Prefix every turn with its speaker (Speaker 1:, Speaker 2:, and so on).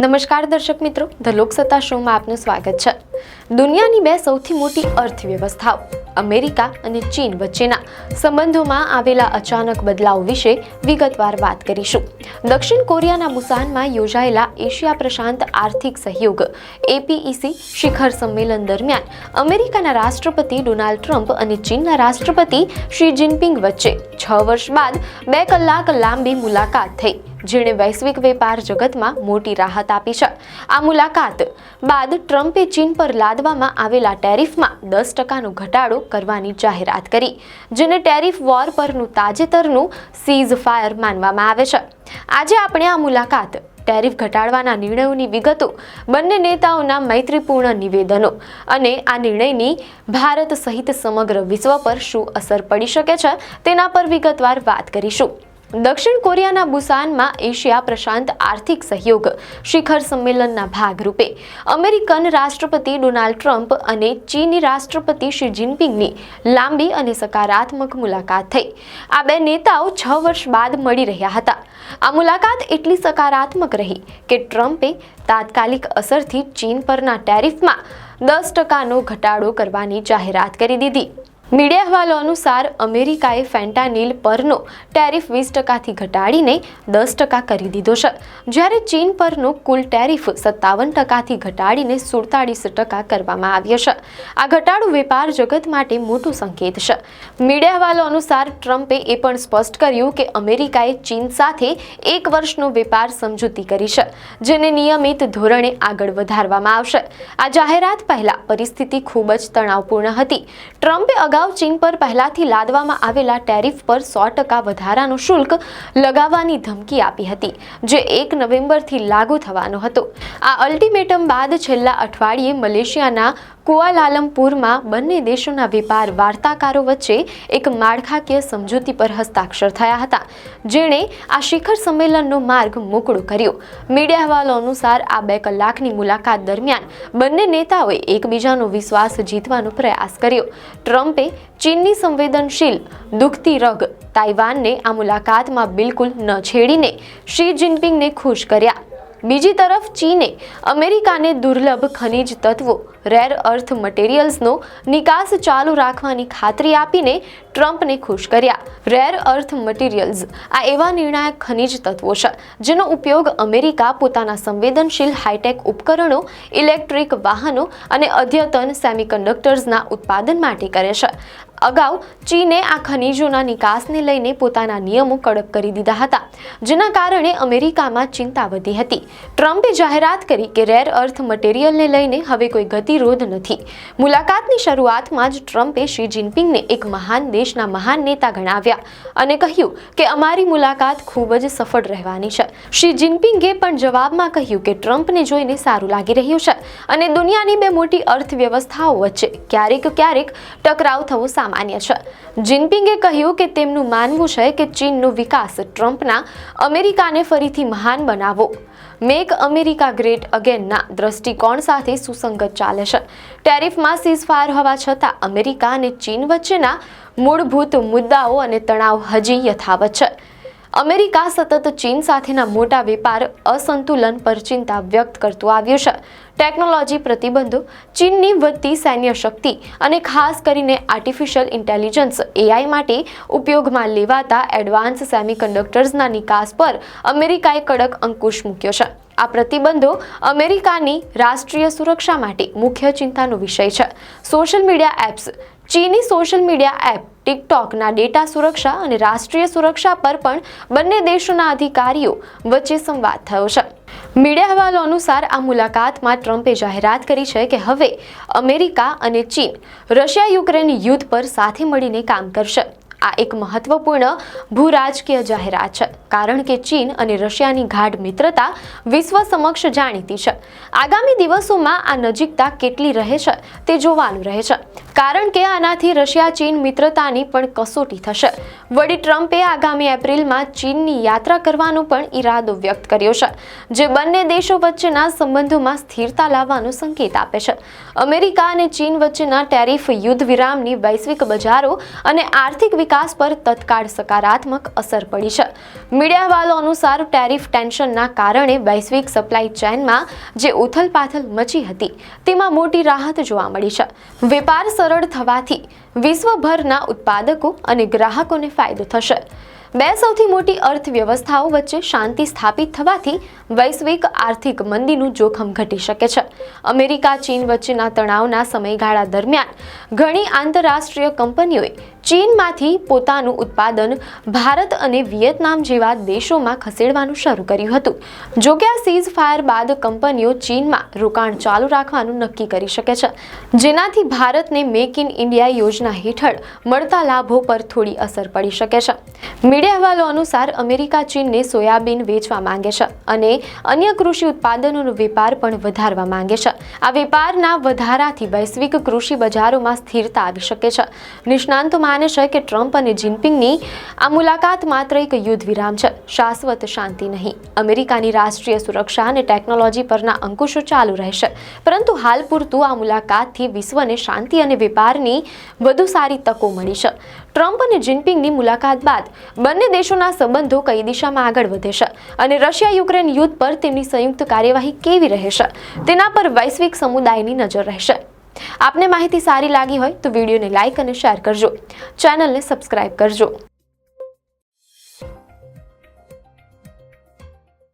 Speaker 1: નમસ્કાર દર્શક મિત્રો, ધ લોકસત્તા શોમાં આપનું સ્વાગત છે। દુનિયાની બે સૌથી મોટી અર્થવ્યવસ્થાઓ અમેરિકા અને ચીન વચ્ચેના સંબંધોમાં આવેલા અચાનક બદલાવ વિશે વિગતવાર વાત કરીશું। દક્ષિણ કોરિયાના બુસાનમાં યોજાયેલા એશિયા પ્રશાંત આર્થિક સહયોગ APEC શિખર સંમેલન દરમિયાન અમેરિકાના રાષ્ટ્રપતિ ડોનાલ્ડ ટ્રમ્પ અને ચીનના રાષ્ટ્રપતિ શી જિનપિંગ વચ્ચે 6 વર્ષ બાદ 2 કલાક લાંબી મુલાકાત થઈ, જેણે વૈશ્વિક વેપાર જગતમાં મોટી રાહત આપી છે। આ મુલાકાત બાદ ટ્રમ્પે ચીન પર લાદવામાં આવેલા ટેરિફમાં 10% ઘટાડો કરવાની જાહેરાત કરી, જેને ટેરિફ વોર પરનું તાજેતરનું સીઝ ફાયર માનવામાં આવે છે। આજે આપણે આ મુલાકાત, ટેરિફ ઘટાડવાના નિર્ણયોની વિગતો, બંને નેતાઓના મૈત્રીપૂર્ણ નિવેદનો અને આ નિર્ણયની ભારત સહિત સમગ્ર વિશ્વ પર શું અસર પડી શકે છે તેના પર વિગતવાર વાત કરીશું। દક્ષિણ કોરિયાના બુસાનમાં એશિયા પ્રશાંત આર્થિક સહયોગ શિખર સંમેલનના ભાગરૂપે અમેરિકન રાષ્ટ્રપતિ ડોનાલ્ડ ટ્રમ્પ અને ચીની રાષ્ટ્રપતિ શી જિનપિંગની લાંબી અને સકારાત્મક મુલાકાત થઈ। આ બે નેતાઓ 6 વર્ષ બાદ મળી રહ્યા હતા। આ મુલાકાત એટલી સકારાત્મક રહી કે ટ્રમ્પે તાત્કાલિક અસરથી ચીન પરના ટેરિફમાં 10%નો ઘટાડો કરવાની જાહેરાત કરી દીધી। મીડિયા અહેવાલો અનુસાર અમેરિકાએ ફેન્ટાનિલ પરનો ટેરિફ 20%થી ઘટાડીને 10% કરી દીધો છે, જ્યારે ચીન પરનો કુલ ટેરિફ 57%થી ઘટાડીને 47% કરવામાં આવ્યો છે। આ ઘટાડો વેપાર જગત માટે મોટો સંકેત છે। મીડિયા અહેવાલો અનુસાર ટ્રમ્પે એ પણ સ્પષ્ટ કર્યું કે અમેરિકાએ ચીન સાથે 1 વર્ષનો વેપાર સમજૂતી કરી છે, જેને નિયમિત ધોરણે આગળ વધારવામાં આવશે। આ જાહેરાત પહેલા પરિસ્થિતિ ખૂબ જ તણાવપૂર્ણ હતી। ટ્રમ્પે અગાઉ ચીન પર પહેલાથી લાદવામાં આવેલા ટેરિફ પર 100% વધારાનો શુલ્ક લગાવવાની ધમકી આપી હતી, જે 1 નવેમ્બરથી લાગુ થવાનો હતો। આ અલ્ટિમેટમ બાદ છેલ્લા અઠવાડિયે મલેશિયાના કુઆલાલમપુરમાં બંને દેશોના વેપાર વાર્તાકારો વચ્ચે એક માળખાકીય સમજૂતી પર હસ્તાક્ષર થયા હતા, જેણે આ શિખર સંમેલનનો માર્ગ મોકળો કર્યો। મીડિયા અહેવાલો અનુસાર આ 2 કલાકની મુલાકાત દરમિયાન બંને નેતાઓએ એકબીજાનો વિશ્વાસ જીતવાનો પ્રયાસ કર્યો। ટ્રમ્પે ચીનની સંવેદનશીલ દુખતી રગ તાઇવાનને આ મુલાકાતમાં બિલકુલ ન છેડીને શી જિનપિંગને ખુશ કર્યા। બીજી તરફ ચીને અમેરિકાને દુર્લભ ખનિજ તત્વો રેર અર્થ મટીરિયલ્સનો નિકાસ ચાલુ રાખવાની ખાતરી આપીને ટ્રમ્પને ખુશ કર્યા। રેર અર્થ મટીરિયલ્સ આ એવા નિર્ણાયક ખનિજ તત્વો છે જેનો ઉપયોગ અમેરિકા પોતાના સંવેદનશીલ હાઈટેક ઉપકરણો, ઇલેક્ટ્રિક વાહનો અને અદ્યતન સેમિકન્ડક્ટર્સના ઉત્પાદન માટે કરે છે। અગાઉ ચીને આ ખનિજોના નિકાસને લઈને પોતાના નિયમો કડક કરી દીધા હતા, જેના કારણે અમેરિકામાં ચિંતા વધી હતી। ટ્રમ્પે જાહેરાત કરી કે રેર અર્થ મટીરિયલને લઈને હવે કોઈ ગતિરોધ નથી। મુલાકાતની શરૂઆતમાં જ ટ્રમ્પે શી જિનપિંગને એક મહાન દેશના મહાન નેતા ગણાવ્યા અને કહ્યું કે અમારી મુલાકાત ખૂબ જ સફળ રહેવાની છે। શી જિનપિંગે પણ જવાબમાં કહ્યું કે ટ્રમ્પને જોઈને સારું લાગી રહ્યું છે અને દુનિયાની બે મોટી અર્થવ્યવસ્થાઓ વચ્ચે ક્યારેક ટકરાવ થવો સામાન્ય છે। જિનપિંગે કહ્યું કે તેમનું માનવું છે કે ચીનનો વિકાસ ટ્રમ્પના અમેરિકાને ફરીથી મહાન બનાવવો, મેક અમેરિકા ગ્રેટ અગેનના દ્રષ્ટિકોણ સાથે સુસંગત ચાલે છે। ટેરિફમાં સીઝફાયર હોવા છતાં અમેરિકા અને ચીન વચ્ચેના મૂળભૂત મુદ્દાઓ અને તણાવ હજી યથાવત છે। અમેરિકા સતત ચીન સાથેના મોટા વેપાર અસંતુલન પર ચિંતા વ્યક્ત કરતું આવ્યું છે। ટેકનોલોજી પ્રતિબંધો, ચીનની વધતી સૈન્ય શક્તિ અને ખાસ કરીને આર્ટિફિશિયલ ઇન્ટેલિજન્સ AI માટે ઉપયોગમાં લેવાતા એડવાન્સ સેમિકન્ડક્ટર્સના નિકાસ પર અમેરિકાએ કડક અંકુશ મૂક્યો છે। આ પ્રતિબંધો અમેરિકાની રાષ્ટ્રીય સુરક્ષા માટે મુખ્ય ચિંતાનો વિષય છે। સોશિયલ મીડિયા એપ્સ, ચીની સોશિયલ મીડિયા એપ ટિકટોકના ડેટા સુરક્ષા અને રાષ્ટ્રીય સુરક્ષા પર પણ બંને દેશોના અધિકારીઓ વચ્ચે સંવાદ થયો છે। મીડિયા અહેવાલો અનુસાર આ મુલાકાતમાં ટ્રમ્પે જાહેરાત કરી છે કે હવે અમેરિકા અને ચીન રશિયા-યુક્રેન યુદ્ધ પર સાથે મળીને કામ કરશે। આ એક મહત્વપૂર્ણ ભૂરાજકીય જાહેરાત છે, કારણ કે ચીન અને રશિયાની ગાઢ મિત્રતા વિશ્વ સમક્ષ જાણીતી છે। આગામી દિવસોમાં આ નજીકતા કેટલી રહે છે તે જોવાનું રહે છે। કારણ કે આનાથી રશિયા ચીન મિત્રતાની પણ કસોટી થશે. વળી ટ્રમ્પે આગામી એપ્રિલમાં ચીનની યાત્રા કરવાનો પણ ઈરાદો વ્યક્ત કર્યો છે, જે બંને દેશો વચ્ચેના સંબંધોમાં સ્થિરતા લાવવાનો સંકેત આપે છે. અમેરિકા અને ચીન વચ્ચેના ટેરિફ યુદ્ધ વિરામની વૈશ્વિક બજારો અને આર્થિક વિકાસ પર તત્કાળ સકારાત્મક અસર પડી છે. મીડિયા અહેવાલો અનુસાર ટેરિફ ટેન્શનના કારણે વૈશ્વિક સપ્લાય ચેનમાં જે ઉથલપાથલ મચી હતી તેમાં મોટી રાહત જોવા મળી છે. વેપાર સરળ થવાથી વિશ્વભરના ઉત્પાદકો અને ગ્રાહકોને ફાયદો થશે. બે સૌથી મોટી અર્થવ્યવસ્થાઓ વચ્ચે શાંતિ સ્થાપિત થવાથી વૈશ્વિક આર્થિક મંદીનું જોખમ ઘટી શકે છે. અમેરિકા ચીન વચ્ચેના તણાવના સમયગાળા દરમિયાન ઘણી આંતરરાષ્ટ્રીય કંપનીઓએ ચીનમાંથી પોતાનું ઉત્પાદન ભારત અને વિયેતનામ જેવા દેશોમાં ખસેડવાનું શરૂ કર્યું હતું. જો કે આ સીઝ ફાયર બાદ કંપનીઓ ચીનમાં રોકાણ ચાલુ રાખવાનું નક્કી કરી શકે છે, જેનાથી ભારતને મેક ઇન ઇન્ડિયા યોજના હેઠળ મળતા લાભો પર થોડી અસર પડી શકે છે. મીડિયા અહેવાલો અનુસાર અમેરિકા ચીનને સોયાબીન વેચવા માંગે છે અને અન્ય કૃષિ ઉત્પાદનોનો વેપાર પણ વધારવા માંગે છે. આ વેપારના વધારાથી વૈશ્વિક કૃષિ બજારોમાં સ્થિરતા આવી શકે છે. નિષ્ણાંતો માને છે કે ટ્રમ્પ અને જિનપિંગની આ મુલાકાત માત્ર એક યુદ્ધ વિરામ છે, શાશ્વત શાંતિ નહીં. અમેરિકાની રાષ્ટ્રીય સુરક્ષા અને ટેકનોલોજી પરના અંકુશો ચાલુ રહેશે, પરંતુ હાલ પૂરતું આ મુલાકાતથી વિશ્વને શાંતિ અને વેપારની વધુ સારી તકો મળી છે. ટ્રમ્પ અને જિનપિંગની મુલાકાત બાદ બંને દેશોના સંબંધો કઈ દિશામાં આગળ વધે છે અને રશિયા યુક્રેન યુદ્ધ પર તેમની સંયુક્ત કાર્યવાહી કેવી રહેશે તેના પર વૈશ્વિક સમુદાયની નજર રહેશે. આપને માહિતી સારી લાગી હોય તો વિડીયોને લાઇક અને શેર કરજો, ચેનલને સબસ્ક્રાઇબ કરજો.